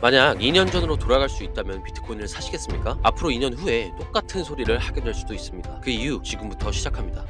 만약 2년 전으로 돌아갈 수 있다면 비트코인을 사시겠습니까? 앞으로 2년 후에 똑같은 소리를 하게 될 수도 있습니다. 그 이유 지금부터 시작합니다.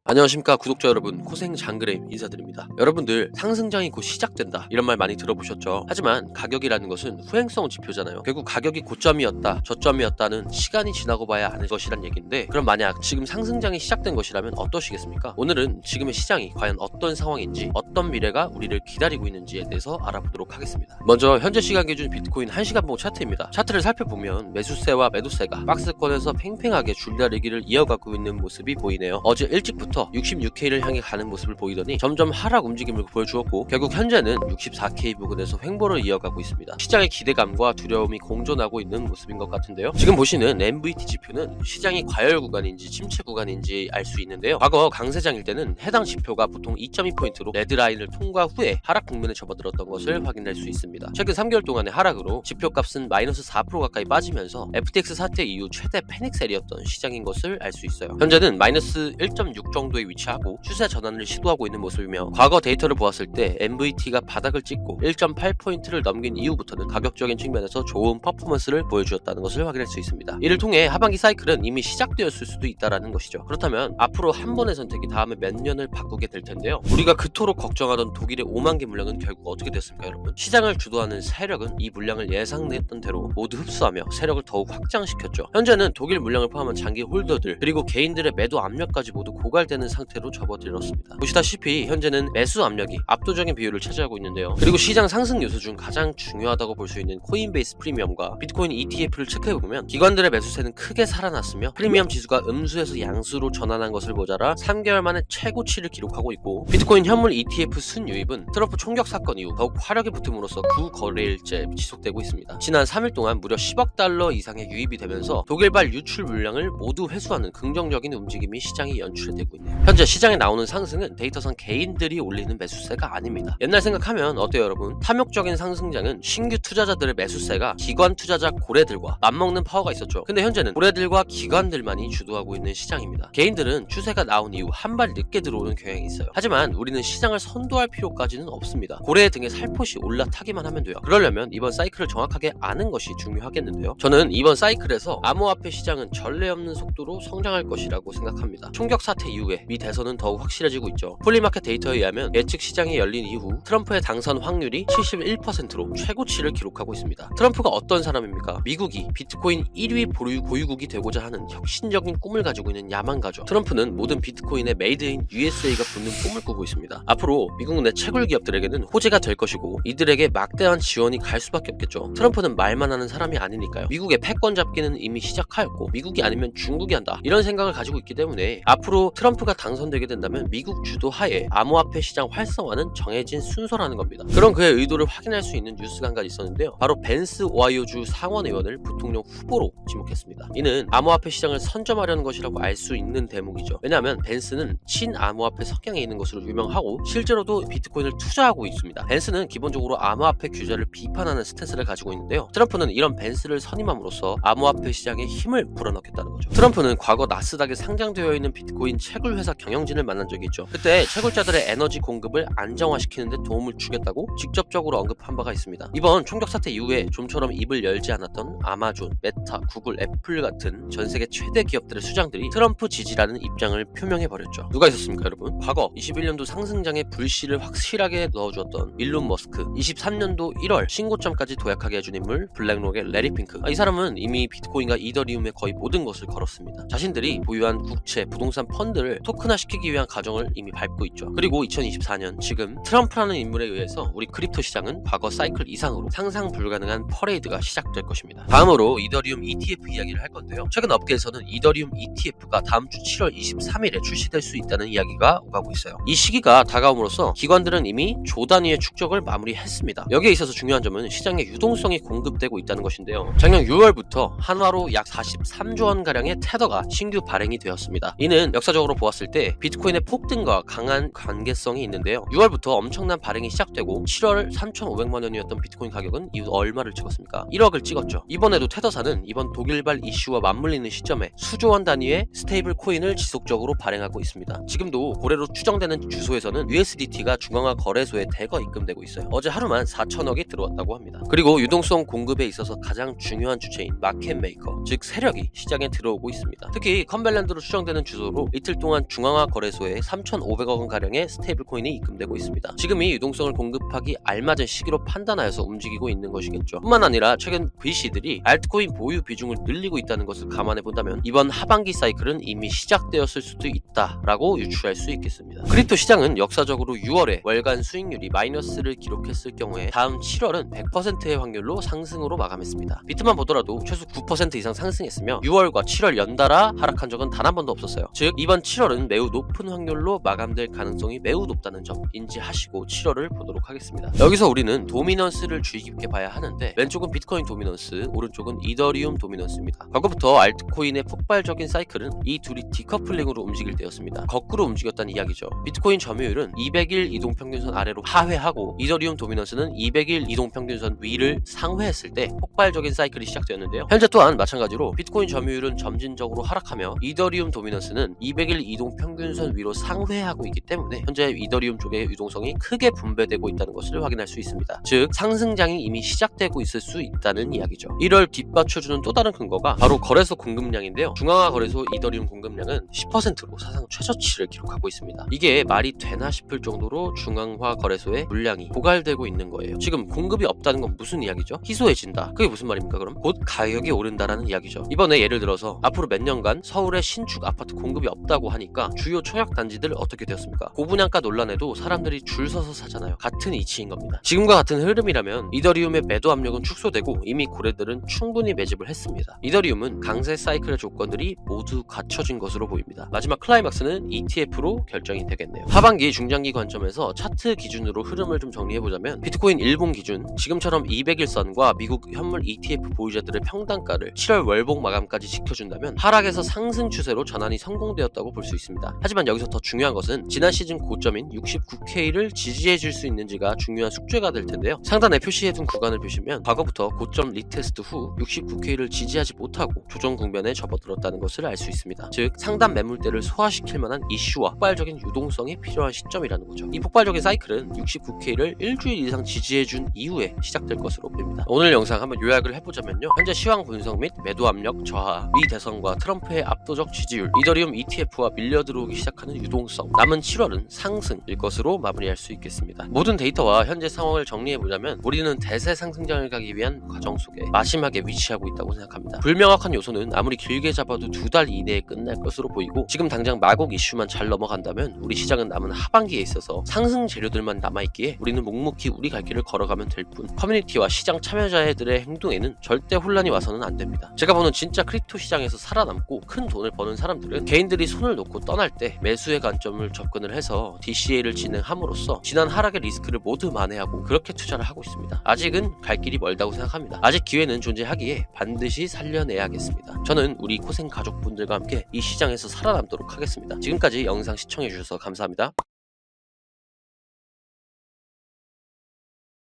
안녕하십니까 구독자 여러분, 코생 장그레임 인사드립니다. 여러분들 상승장이 곧 시작된다 이런 말 많이 들어보셨죠? 하지만 가격이라는 것은 후행성 지표잖아요. 결국 가격이 고점이었다 저점이었다는 시간이 지나고 봐야 아는 것이란 얘기인데, 그럼 만약 지금 상승장이 시작된 것이라면 어떠시겠습니까? 오늘은 지금의 시장이 과연 어떤 상황인지, 어떤 미래가 우리를 기다리고 있는지에 대해서 알아보도록 하겠습니다. 먼저 현재 시간 기준 비트코인 1시간 봉 차트입니다. 차트를 살펴보면 매수세와 매도세가 박스권에서 팽팽하게 줄다리기를 이어가고 있는 모습이 보이네요. 어제 일찍부터 66K를 향해 가는 모습을 보이더니 점점 하락 움직임을 보여주었고, 결국 현재는 64K 부근에서 횡보를 이어가고 있습니다. 시장의 기대감과 두려움이 공존하고 있는 모습인 것 같은데요. 지금 보시는 MVT 지표는 시장이 과열 구간인지 침체 구간인지 알 수 있는데요. 과거 강세장일 때는 해당 지표가 보통 2.2포인트로 레드라인을 통과 후에 하락 국면에 접어들었던 것을 확인할 수 있습니다. 최근 3개월 동안의 하락으로 지표값은 마이너스 4% 가까이 빠지면서 FTX 사태 이후 최대 패닉셀이었던 시장인 것을 알 수 있어요. 현재는 마이너스 1.6 정도에 위치하고 추세 전환을 시도하고 있는 모습이며, 과거 데이터를 보았을 때 MVT가 바닥을 찍고 1.8포인트를 넘긴 이후부터는 가격적인 측면에서 좋은 퍼포먼스를 보여주었다는 것을 확인할 수 있습니다. 이를 통해 하반기 사이클은 이미 시작되었을 수도 있다는 것이죠. 그렇다면 앞으로 한 번의 선택이 다음에 몇 년을 바꾸게 될 텐데요. 우리가 그토록 걱정하던 독일의 5만 개 물량은 결국 어떻게 됐습니까, 여러분? 시장을 주도하는 세력은 이 물량을 예상했던 대로 모두 흡수하며 세력을 더욱 확장시켰죠. 현재는 독일 물량을 포함한 장기 홀더들 그리고 개인들의 매도 압력까지 모두 고갈되는 상태로 접어들었습니다. 보시다시피 현재는 매수 압력이 압도적인 비율을 차지하고 있는데요. 그리고 시장 상승 요소 중 가장 중요하다고 볼 수 있는 코인베이스 프리미엄과 비트코인 ETF를 체크해보면 기관들의 매수세는 크게 살아났으며 프리미엄 지수가 음수에서 양수로 전환한 것을 모자라 3개월 만에 최고치를 기록하고 있고, 비트코인 현물 ETF 순유입은 트럼프 총격 사건 이후 더욱 화력이 붙음으로써 9거래일째 지속되고 있습니다. 지난 3일 동안 무려 10억 달러 이상의 유입이 되면서 독일발 유출 물량을 모두 회수하는 긍정적인 움직임이 시장에 연출되고 있네요. 현재 시장에 나오는 상승은 데이터상 개인들이 올리는 매수세가 아닙니다. 옛날 생각하면 어때요, 여러분? 탐욕적인 상승장은 신규 투자자들의 매수세가 기관 투자자 고래들과 맞먹는 파워가 있었죠. 근데 현재는 고래들과 기관들만이 주도하고 있는 시장입니다. 개인들은 추세가 나온 이후 한 발 늦게 들어오는 경향이 있어요. 하지만 우리는 시장을 선도할 필요까지는 없습니다. 고래 등의 살포시 올라타기만 하면 돼요. 그러려면 이번 사이클을 정확하게 아는 것이 중요하겠는데요. 저는 이번 사이클에서 암호화폐 시장은 전례 없는 속도로 성장할 것이라고 생각합니다. 총격 사태 이후에 미 대선은 더욱 확실해지고 있죠. 폴리마켓 데이터에 의하면 예측 시장이 열린 이후 트럼프의 당선 확률이 71%로 최고치를 기록하고 있습니다. 트럼프가 어떤 사람입니까? 미국이 비트코인 1위 보유국이 되고자 하는 혁신적인 꿈을 가지고 있는 야망가죠. 트럼프는 모든 비트코인에 메이드 인 USA가 붙는 꿈을 꾸고 있습니다. 앞으로 미국 내 채굴 기업들에게는 호재가 될 것이고 이들에게 막대한 지원이 갈 수밖에 없겠죠. 트럼프는 말만 하는 사람이 아니니까요. 미국의 패권 잡기는 이미 시작하였고 미국이 아니면 중국이 한다 이런 생각을 가지고 있기 때문에 앞으로 트럼프가 당선되게 된다면 미국 주도 하에 암호화폐 시장 활성화는 정해진 순서라는 겁니다. 그런 그의 의도를 확인할 수 있는 뉴스가 한 가지 있었는데요. 바로 벤스 오하이오주 상원의원을 부통령 후보로 지목했습니다. 이는 암호화폐 시장을 선점하려는 것이라고 알 수 있는 대목이죠. 왜냐하면 벤스는 친암호화폐 성향에 있는 것으로 유명하고 실제로도 비트코인을 투자하고 있습니다. 벤스는 기본적으로 암호화폐 규제를 비판하는 스탠스를 가지고 있는데요. 트럼프는 이런 벤스를 선임함으로써 암호화폐 시장에 힘을 불어넣겠다는 거죠. 트럼프는 과거 나스닥에 상장되어 있는 비트코인 채굴 회사 경영진을 만난 적이 있죠. 그때 채굴자들의 에너지 공급을 안정화시키는 데 도움을 주겠다고 직접적으로 언급한 바가 있습니다. 이번 총격 사태 이후에 좀처럼 입을 열지 않았던 아마존, 메타, 구글, 애플 같은 전 세계 최대 기업들의 수장들이 트럼프 지지라는 입장을 표명해버렸죠. 누가 있었습니까, 여러분? 과거 21년도 상승장에 불씨를 확실하게 넣어주었던 일론 머스크, 23년도 1월 신고점까지 도약하게 해준 인물 블랙록의 레리 핑크. 이 사람은 이미 비트코인과 이더리움의 거의 모든 것을 걸었습니다. 자신들이 보유한 국채, 부동산 펀드를 토큰화시키기 위한 과정을 이미 밟고 있죠. 그리고 2024년 지금 트럼프라는 인물에 의해서 우리 크립토 시장은 과거 사이클 이상으로 상상 불가능한 퍼레이드가 시작될 것입니다. 다음으로 이더리움 ETF 이야기를 할 건데요. 최근 업계에서는 이더리움 ETF가 다음 주 7월 23일에 출시될 수 있다는 이야기가 오가고 있어요. 이 시기가 다가옴으로써 기관들은 이미 조 단위의 축적을 마무리했습니다. 여기에 있어서 중요한 점은 시장의 유동성이 공급되고 있다는 것인데요. 작년 6월부터 한화로 약 43조 원 가량의 테더가 신규 발행이 되었습니다. 이는 역사적으로 보았을 때 비트코인의 폭등과 강한 관계성이 있는데요. 6월부터 엄청난 발행이 시작되고 7월 3,500만 원이었던 비트코인 가격은 이후 얼마를 찍었습니까? 1억을 찍었죠. 이번에도 테더사는 이번 독일발 이슈와 맞물리는 시점에 수조원 단위의 스테이블 코인을 지속적으로 발행하고 있습니다. 지금도 고래로 추정되는 주소에서는 USDT가 중앙화 거래소에 대거 입금되고 있어요. 어제 하루만 4천억이 들어왔다고 합니다. 그리고 유동성 공급에 있어서 가장 중요한 주체인 마켓 메이커, 즉 세력이 시장에 들어오고 있습니다. 특히 컨벨랜드로 추정되는 주소로 이틀 동안 중앙화 거래소에 3,500억 원 가량의 스테이블 코인이 입금되고 있습니다. 지금이 유동성을 공급하기 알맞은 시기로 판단하여서 움직이고 있는 것이겠죠. 뿐만 아니라 최근 VC들이 알트코인 보유 비중을 늘리고 있다는 것을 감안해 본다면 이번 하반기 사이클은 이미 시작되었을 수도 있다라고 유추할 수 있겠습니다. 크립토 시장은 역사적으로 6월에 월간 수익률이 마이너스를 기록했을 경우에 다음 7월은 100%의 확률로 상승으로 마감했습니다. 비트만 보더라도 최소 9% 이상 상승했으며 6월과 7월 연달아 하락한 적은 단 한 번도 없었어요. 즉 이번 7월은 매우 높은 확률로 마감될 가능성이 매우 높다는 점 인지하시고 7월을 보도록 하겠습니다. 여기서 우리는 도미넌스를 주의 깊게 봐야 하는데 왼쪽은 비트코인 도미넌스, 오른쪽은 이더리움 도미넌스입니다. 과거부터 알트코인의 폭발적인 사이클은 이 둘이 디커플링으로 움직일 때였습니다. 거꾸로 움직였다는 이야기죠. 비트코인 점유율은 200일 이동평균선 아래로 하회하고 이더리움 도미넌스는 200일 이동평균선 위를 상회했을 때 폭발적인 사이클이 시작되었는데요. 현재 또한 마찬가지로 비트코인 점유율은 점진적으로 하락하며 이더리움 도미넌스는 200일 이동평균선 위로 상회하고 있기 때문에 현재 이더리움 쪽의 유동성이 크게 분배되고 있다는 것을 확인할 수 있습니다. 즉 상승장이 이미 시작되고 있을 수 있다는 이야기죠. 이를 뒷받쳐주는 또 다른 근거가 바로 거래소 공급량인데요. 중앙화 거래소 이더리움 공급량은 10%로 사상 최저치를 기록하고 있습니다. 이게 말이 되나 싶을 정도로 중앙화 거래소의 물량이 고갈되고 있는 거예요. 지금 공급이 없다는 건 무슨 이야기죠? 희소해진다. 그게 무슨 말입니까? 그럼 곧 가격이 오른다라는 이야기죠. 이번에 예를 들어서 앞으로 몇 년간 서울의 신축 아파트 공급이 없다고 하니까 주요 청약 단지들 어떻게 되었습니까? 고분양가 논란에도 사람들이 줄 서서 사잖아요. 같은 이치인 겁니다. 지금과 같은 흐름이라면 이더리움의 매도 압력은 축소되고 이미 고래들은 충분히 매집을 했습니다. 이더리움은 강세 사이클의 조건들이 모두 갖춰진 것으로 보입니다. 마지막 클라이막스는 ETF로 결정이 되겠네요. 하반기 중장기 관점에서 차트 기준으로 흐름을 좀 정리해보자면 비트코인 일봉 기준 지금처럼 200일선과 미국 현물 ETF 보유자들의 평단가를 7월 월봉 마감까지 지켜준다면 하락에서 상승 추세로 전환이 성공되었다고 볼 수 있습니다. 하지만 여기서 더 중요한 것은 지난 시즌 고점인 69K를 지지해줄 수 있는지가 중요한 숙제가 될 텐데요. 상단에 표시해둔 구간을 보시면 과거부터 고점 리테스트 후 69K를 지지하지 못하고 조정 국면에 접어들었다는 것을 알 수 있습니다. 즉 상단 매물대를 소화시킬 만한 이슈와 폭발적인 유동성이 필요한 시점이라는 거죠. 이 폭발적인 사이클은 69K를 일주일 이상 지지해준 이후에 시작될 것으로 보입니다. 오늘 영상 한번 요약을 해보자면요. 현재 시황 분석 및 매도 압력 저하, 미 대선과 트럼프의 압도적 지지율, 이더리움 ETF와 밀려 들어오기 시작하는 유동성, 남은 7월은 상승일 것으로 마무리할 수 있겠습니다. 모든 데이터와 현재 상황을 정리해보자면 우리는 대세 상승장을 가기 위한 과정 속에 마지막에 위치하고 있다고 생각합니다. 불명확한 요소는 아무리 길게 잡아도 2달 이내에 끝날 것으로 보이고 지금 당장 마곡 이슈만 잘 넘어간다면 우리 시장은 남은 하반기에 있어서 상승 재료들만 남아있기에 우리는 묵묵히 우리 갈 길을 걸어가면 될 뿐 커뮤니티와 시장 참여자들의 행동에는 절대 혼란이 와서는 안 됩니다. 제가 보는 진짜 크립토 시장에서 살아남고 큰 돈을 버는 사람들은 개인들이 손을 놓고 떠날 때 매수의 관점을 접근을 해서 DCA를 진행함으로써 지난 하락의 리스크를 모두 만회하고 그렇게 투자를 하고 있습니다. 아직은 갈 길이 멀다고 생각합니다. 아직 기회는 존재하기에 반드시 살려내야겠습니다. 저는 우리 코생 가족분들과 함께 이 시장에서 살아남도록 하겠습니다. 지금까지 영상 시청해주셔서 감사합니다.